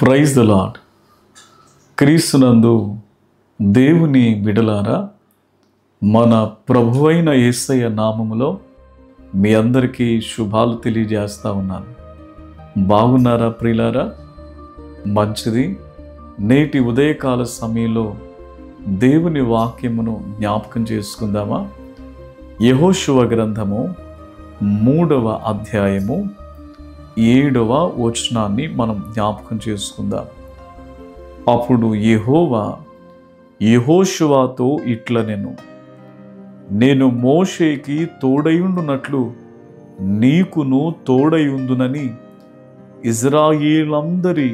Praise the lord. క్రీస్తునందు దేవుని బిడలారా, మన ప్రభువైన యేసయ్య నామములో మీ అందరికీ శుభాలు తెలియజేస్తా ఉన్నాను. బాగున్నారా ప్రియులారా? మంచిది. నేటి ఉదయకాల సమయంలో దేవుని వాక్యమును జ్ఞాపకం చేసుకుందామా? యెహోషువ గ్రంథము 3వ అధ్యాయము 7వ వచనాన్ని మనం జ్ఞాపకం చేసుకుందాం. అప్పుడు యెహోవా యెహోషువతో ఇట్లనెను, నేను మోషేకి తోడయుండునట్లు నీకును తోడయుందునని ఇజ్రాయేలందరి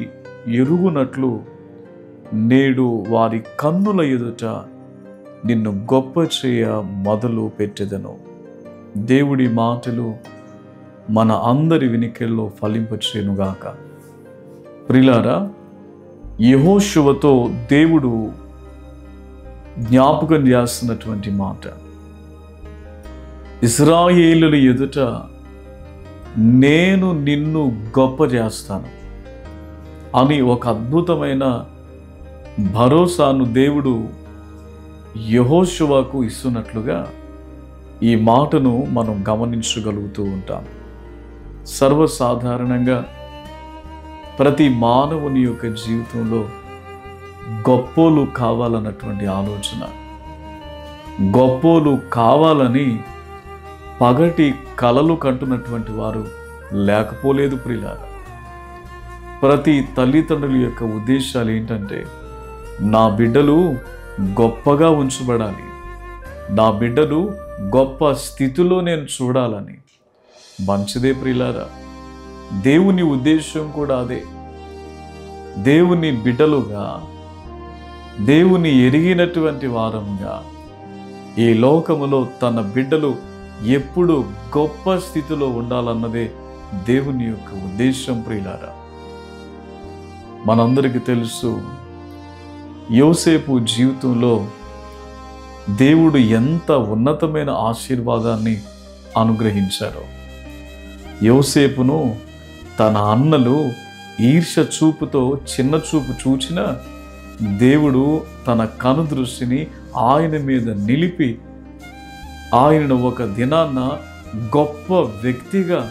ఎరుగునట్లు నేడు వారి కన్నుల ఎదుట నిన్ను గొప్ప చేయ మొదలు పెట్టెదను. దేవుడి మాటలు మన అందరి వినికిల్లో ఫలింపచేయునుగాక. ప్రియులారా, యెహోషువతో దేవుడు జ్ఞాపకం చేస్తున్నటువంటి మాట, ఇశ్రాయేలుల ఎదుట నేను నిన్ను గొప్ప చేస్తాను అని ఒక అద్భుతమైన భరోసాను దేవుడు యెహోషువకు ఇస్తున్నట్లుగా ఈ మాటను మనం గమనించగలుగుతూ ఉంటాం. సర్వసాధారణంగా ప్రతి మానవుని యొక్క జీవితంలో గొప్పోలు కావాలన్నటువంటి ఆలోచన, గొప్పోలు కావాలని పగటి కలలు కంటున్నటువంటి వారు లేకపోలేదు ప్రియులారా. ప్రతి తల్లిదండ్రుల యొక్క ఉద్దేశాలు ఏంటంటే, నా బిడ్డలు గొప్పగా ఉంచబడాలి, నా బిడ్డలు గొప్ప స్థితిలో నేను చూడాలని. మంచిదే ప్రియులారా, దేవుని ఉద్దేశం కూడా అదే. దేవుని బిడ్డలుగా, దేవుని ఎరిగినటువంటి వారంగా ఈ లోకములో తన బిడ్డలు ఎప్పుడు గొప్ప స్థితిలో ఉండాలన్నదే దేవుని యొక్క ఉద్దేశం ప్రియులారా. మనందరికీ తెలుసు, యోసేపు జీవితంలో దేవుడు ఎంత ఉన్నతమైన ఆశీర్వాదాన్ని అనుగ్రహించారో. యోసేపును తన అన్నలు ఈర్ష్య చూపుతో చిన్న చూపు చూచిన దేవుడు తన కనుదృష్టిని ఆయన మీద నిలిపి ఆయనను ఒక దినాన్న గొప్ప వ్యక్తిగా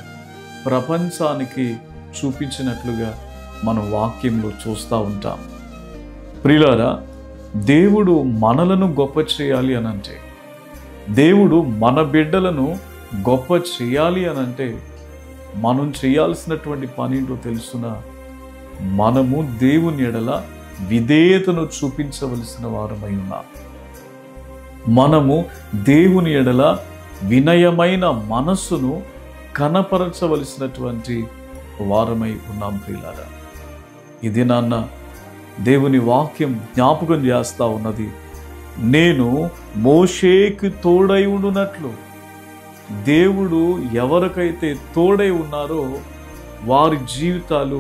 ప్రపంచానికి చూపించినట్లుగా మనం వాక్యంలో చూస్తూ ఉంటాం. ప్రియులారా, దేవుడు మనలను గొప్ప చేయాలి అనంటే, దేవుడు మన బిడ్డలను గొప్ప చేయాలి అనంటే మనం చేయాల్సినటువంటి పని ఏంటో తెలుసునా? మనము దేవుని ఎడల విధేయతను చూపించవలసిన వారమై ఉన్నాం. మనము దేవుని ఎడల వినయమైన మనస్సును కనపరచవలసినటువంటి వారమై ఉన్నాం ప్రియులారా. ఇది నాన్న దేవుని వాక్యం జ్ఞాపకం చేస్తా ఉన్నది, నేను మోషేకి తోడై ఉండునట్లు. దేవుడు ఎవరికైతే తోడై ఉన్నారో వారి జీవితాలు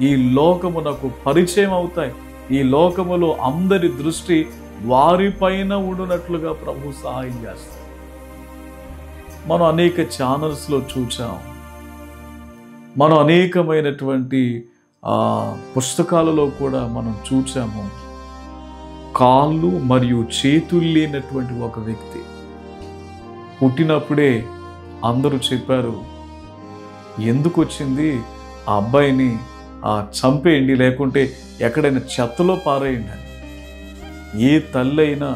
ఈ లోకమునకు పరిచయం అవుతాయి. ఈ లోకములో అందరి దృష్టి వారిపైన ఉండునట్లుగా ప్రభు సహాయం చేస్తారు. మనం అనేక ఛానల్స్లో చూసాం, మనం అనేకమైనటువంటి పుస్తకాలలో కూడా మనం చూసాము. కాళ్ళు మరియు చేతులు లేనటువంటి ఒక వ్యక్తి పుట్టినప్పుడే అందరూ చెప్పారు, ఎందుకు వచ్చింది ఆ అబ్బాయిని చంపేయండి, లేకుంటే ఎక్కడైనా చెత్తలో పారేయండి అని. ఏ తల్లి అయినా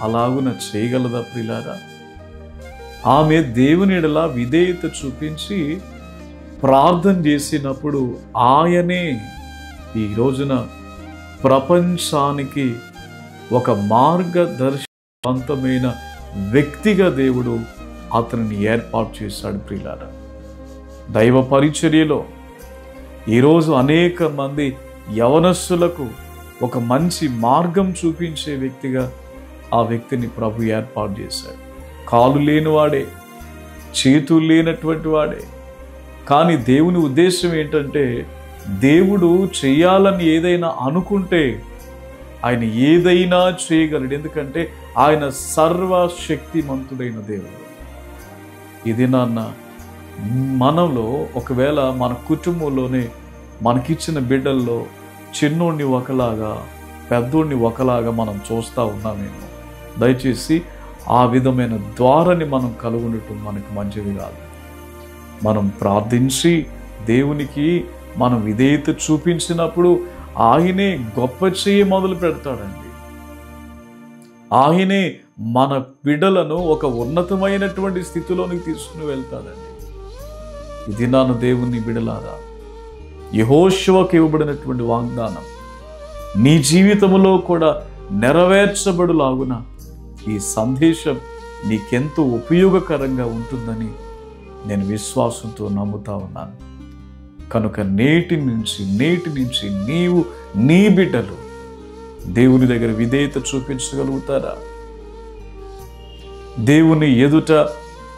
అలాగున చేయగలదా ప్రియులారా? ఆమె దేవుని ఎడల విధేయత చూపించి ప్రార్థన చేసినప్పుడు ఆయనే ఈ రోజున ప్రపంచానికి ఒక మార్గదర్శకవంతమైన వ్యక్తిగా దేవుడు అతనిని ఏర్పాటు చేశాడు ప్రియులారా. దైవ పరిచర్యలో ఈరోజు అనేక మంది యవనస్తులకు ఒక మంచి మార్గం చూపించే వ్యక్తిగా ఆ వ్యక్తిని ప్రభు ఏర్పాటు చేశాడు. కాలు లేనివాడే, చేతులు లేనటువంటి వాడే, కానీ దేవుని ఉద్దేశం ఏంటంటే, దేవుడు చేయాలని ఏదైనా అనుకుంటే ఆయన ఏదైనా చేయగలడు. ఎందుకంటే ఆయన సర్వశక్తిమంతుడైన దేవుడు. ఇది నాన్న మనలో ఒకవేళ మన కుటుంబంలోనే మనకిచ్చిన బిడ్డల్లో చిన్నోడిని ఒకలాగా, పెద్దోడిని ఒకలాగా మనం చూస్తూ ఉన్నామేమో. దయచేసి ఆ విధమైన ద్వారాన్ని మనం కలుగునట్టు మనకు మంచిది కాదు. మనం ప్రార్థించి దేవునికి మనం విధేయత చూపించినప్పుడు ఆయనే గొప్ప చేయి మొదలు పెడతాడండి. ఆయనే మన బిడ్డలను ఒక ఉన్నతమైనటువంటి స్థితిలోనికి తీసుకుని వెళ్తాడండి. ఇది నాన్న దేవుని బిడ్డలారా, యెహోషువకు ఇవ్వబడినటువంటి వాగ్దానం నీ జీవితంలో కూడా నెరవేర్చబడులాగున ఈ సందేశం నీకెంతో ఉపయోగకరంగా ఉంటుందని నేను విశ్వాసంతో నమ్ముతా ఉన్నాను. కనుక నేటి నుంచి నీవు నీ బిడ్డలు దేవుని దగ్గర విధేయత చూపించగలుగుతారా? దేవుని ఎదుట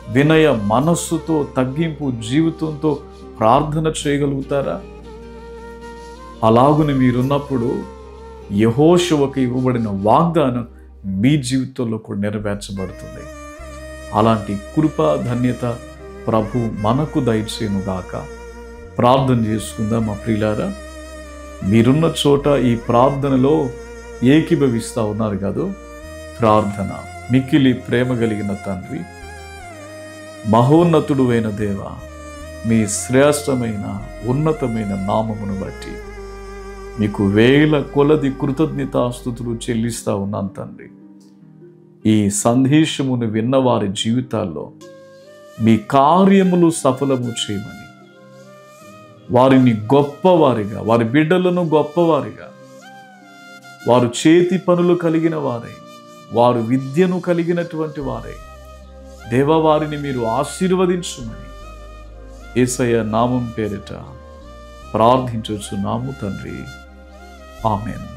వినయ మనస్సుతో, తగ్గింపు జీవితంతో ప్రార్థన చేయగలుగుతారా? అలాగుని మీరున్నప్పుడు యెహోషువకు ఇవ్వబడిన వాగ్దానం మీ జీవితంలో కూడా నెరవేర్చబడుతుంది. అలాంటి కృప, ధన్యత ప్రభు మనకు దయచేయునుగాక. ప్రార్థన చేసుకుందాం మా ప్రియులారా. మీరున్న చోట ఈ ప్రార్థనలో ఏకీభవిస్తూ ఉన్నారు కాదు. ప్రార్థన. మిక్కిలి ప్రేమ కలిగిన తండ్రి, మహోన్నతుడు అయిన దేవ, మీ శ్రేష్టమైన ఉన్నతమైన నామమును బట్టి మీకు వేల కొలది కృతజ్ఞతాస్తుతులు చెల్లిస్తూ ఉన్నాను తండ్రి. ఈ సందేశమును విన్న వారి జీవితాల్లో మీ కార్యములు సఫలము చేయమని, వారిని గొప్పవారిగా, వారి బిడ్డలను గొప్పవారిగా, వారు చేతి పనులు కలిగిన వారై, వారు విద్యను కలిగినటువంటి వారై దేవ వారిని మీరు ఆశీర్వదించుమని యేసయ్య నామం పేరిట ప్రార్థించుచున్నాము తండ్రి. ఆమేన్.